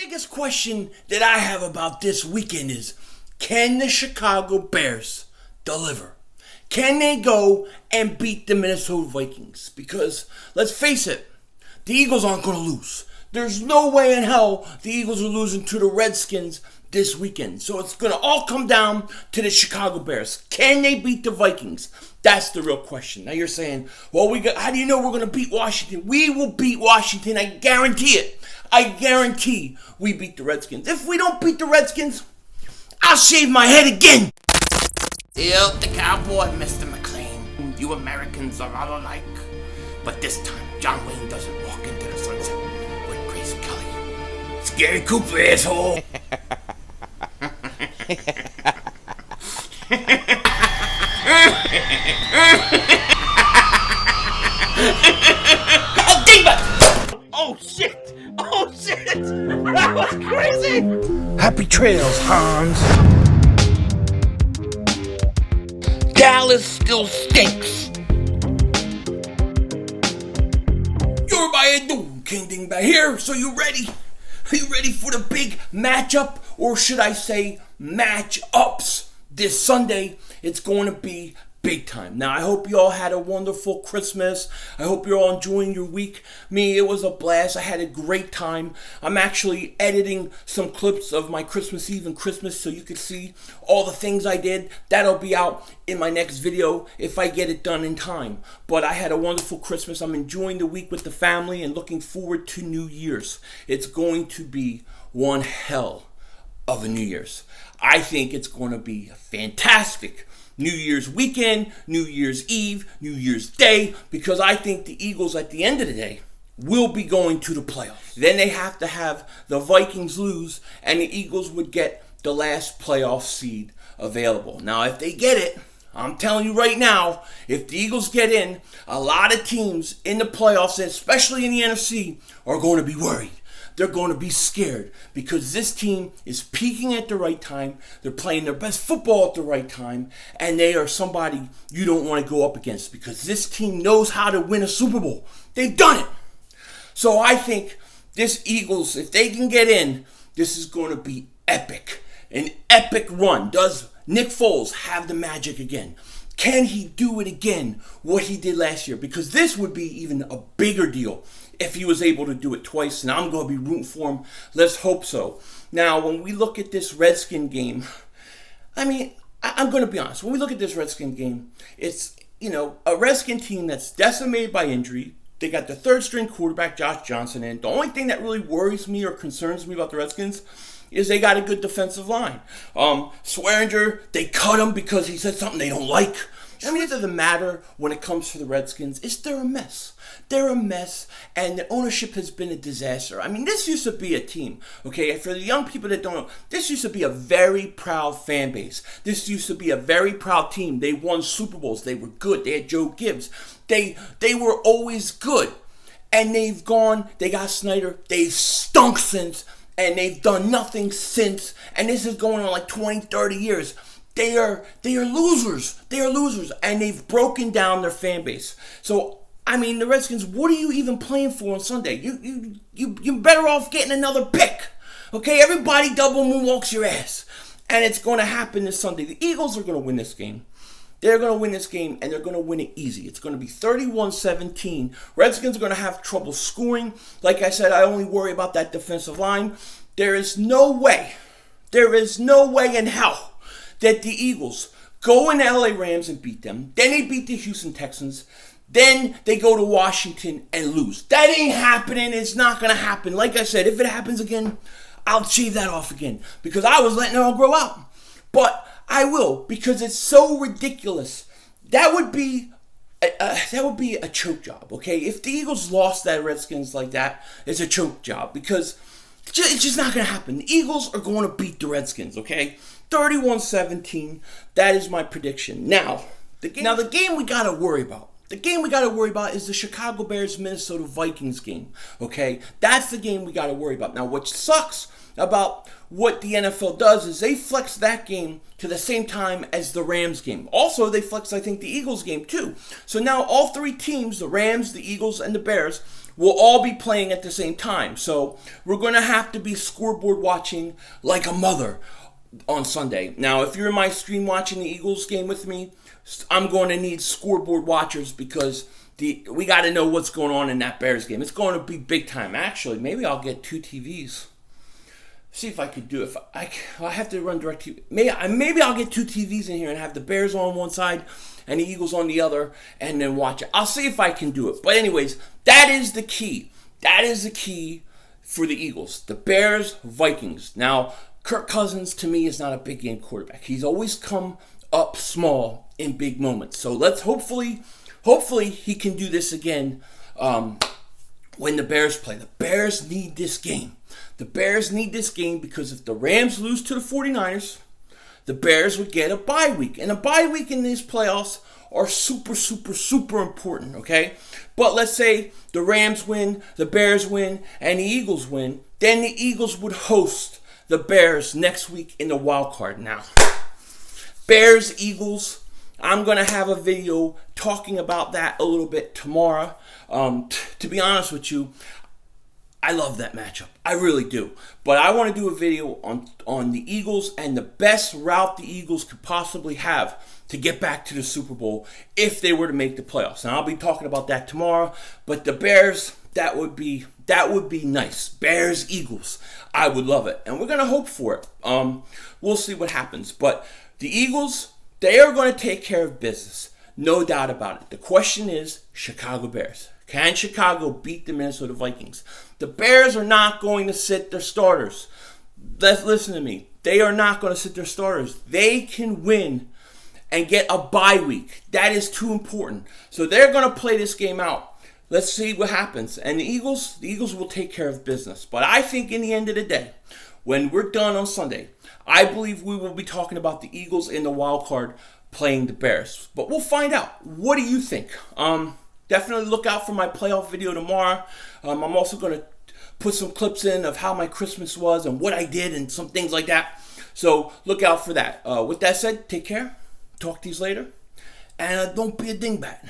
biggest question that I have about this weekend is, can the Chicago Bears deliver? Can they go and beat the Minnesota Vikings? Because, let's face it, the Eagles aren't going to lose. There's no way in hell the Eagles are losing to the Redskins this weekend. So it's going to all come down to the Chicago Bears. Can they beat the Vikings? That's the real question. Now you're saying, well, how do you know we're going to beat Washington? We will beat Washington. I guarantee it. I guarantee we beat the Redskins. If we don't beat the Redskins, I'll shave my head again. Still the cowboy, Mr. McLean. You Americans are all alike. But this time, John Wayne doesn't walk into the sunset with Grace Kelly. Scary Cooper, asshole. Oh, Diva! Oh, shit! Oh, shit! That was crazy! Happy trails, Hans. Dallas still stinks. You're my doom, King Dingbat here, so you ready? Are you ready for the big matchup? Or should I say matchups? This Sunday, it's going to be big time. Now, I hope you all had a wonderful Christmas. I hope you're all enjoying your week. Me, it was a blast. I had a great time. I'm actually editing some clips of my Christmas Eve and Christmas so you can see all the things I did. That'll be out in my next video if I get it done in time. But I had a wonderful Christmas. I'm enjoying the week with the family and looking forward to New Year's. It's going to be one hell of a New Year's. I think it's going to be fantastic. New Year's weekend, New Year's Eve, New Year's Day, because I think the Eagles at the end of the day will be going to the playoffs. Then they have to have the Vikings lose and the Eagles would get the last playoff seed available. Now, if they get it, I'm telling you right now, if the Eagles get in, a lot of teams in the playoffs, especially in the NFC, are going to be worried. They're going to be scared because this team is peaking at the right time. They're playing their best football at the right time. And they are somebody you don't want to go up against because this team knows how to win a Super Bowl. They've done it. So I think this Eagles, if they can get in, this is going to be epic. An epic run. Does Nick Foles have the magic again? Can he do it again, what he did last year? Because this would be even a bigger deal if he was able to do it twice, and I'm going to be rooting for him. Let's hope so. Now, when we look at this Redskin game, I mean, I'm going to be honest. When we look at this Redskin game, it's, a Redskin team that's decimated by injury. They got the third-string quarterback, Josh Johnson, in. The only thing that really worries me or concerns me about the Redskins is they got a good defensive line. Swearinger, they cut him because he said something they don't like. I mean, it doesn't matter when it comes to the Redskins. They're a mess. They're a mess, and the ownership has been a disaster. I mean, this used to be a team, okay? For the young people that don't know, this used to be a very proud fan base. This used to be a very proud team. They won Super Bowls. They were good. They had Joe Gibbs. They were always good. And they've gone, they got Snyder. They've stunk since, and they've done nothing since. And this is going on like 20, 30 years. They are losers. They are losers, and they've broken down their fan base. So, I mean, the Redskins, what are you even playing for on Sunday? You're better off getting another pick. Okay, everybody double moonwalks your ass. And it's going to happen this Sunday. The Eagles are going to win this game. They're going to win this game, and they're going to win it easy. It's going to be 31-17. Redskins are going to have trouble scoring. Like I said, I only worry about that defensive line. There is no way in hell that the Eagles go in the LA Rams and beat them. Then they beat the Houston Texans. Then they go to Washington and lose. That ain't happening. It's not going to happen. Like I said, if it happens again, I'll shave that off again because I was letting it all grow out. But I will because it's so ridiculous. That would be a choke job, okay? If the Eagles lost that Redskins like that, it's a choke job because it's just not going to happen. The Eagles are going to beat the Redskins, okay? 31-17. That is my prediction. Now, the game we got to worry about. The game we got to worry about is the Chicago Bears-Minnesota Vikings game, okay? That's the game we got to worry about. Now, what sucks about what the NFL does is they flex that game to the same time as the Rams game. Also, they flex, I think, the Eagles game too. So now all three teams, the Rams, the Eagles, and the Bears, will all be playing at the same time. So we're going to have to be scoreboard watching like a mother on Sunday. Now, if you're in my stream watching the Eagles game with me, I'm going to need scoreboard watchers because we got to know what's going on in that Bears game. It's going to be big time. Actually, maybe I'll get 2 TVs. See if I could do it. I have to run direct TV. Maybe I'll get 2 TVs in here and have the Bears on one side and the Eagles on the other and then watch it. I'll see if I can do it. But anyways, that is the key. That is the key for the Eagles. The Bears, Vikings. Now, Kirk Cousins, to me, is not a big game quarterback. He's always come up small in big moments. So let's hopefully he can do this again when the Bears play. The Bears need this game. The Bears need this game because if the Rams lose to the 49ers, the Bears would get a bye week. And a bye week in these playoffs are super, super, super important, okay? But let's say the Rams win, the Bears win, and the Eagles win. Then the Eagles would host the Bears next week in the wild card. Now, Bears, Eagles, I'm going to have a video talking about that a little bit tomorrow. To be honest with you, I love that matchup. I really do. But I want to do a video on the Eagles and the best route the Eagles could possibly have to get back to the Super Bowl if they were to make the playoffs. And I'll be talking about that tomorrow. But the Bears, that would be nice. Bears, Eagles. I would love it. And we're going to hope for it. We'll see what happens. But the Eagles, they are going to take care of business. No doubt about it. The question is, Chicago Bears. Can Chicago beat the Minnesota Vikings? The Bears are not going to sit their starters. Listen to me. They are not going to sit their starters. They can win and get a bye week. That is too important. So they're going to play this game out. Let's see what happens. And the Eagles will take care of business. But I think in the end of the day, when we're done on Sunday, I believe we will be talking about the Eagles in the wild card playing the Bears. But we'll find out. What do you think? Definitely look out for my playoff video tomorrow. I'm also going to put some clips in of how my Christmas was and what I did and some things like that. So look out for that. With that said, take care. Talk to you later. And don't be a dingbat.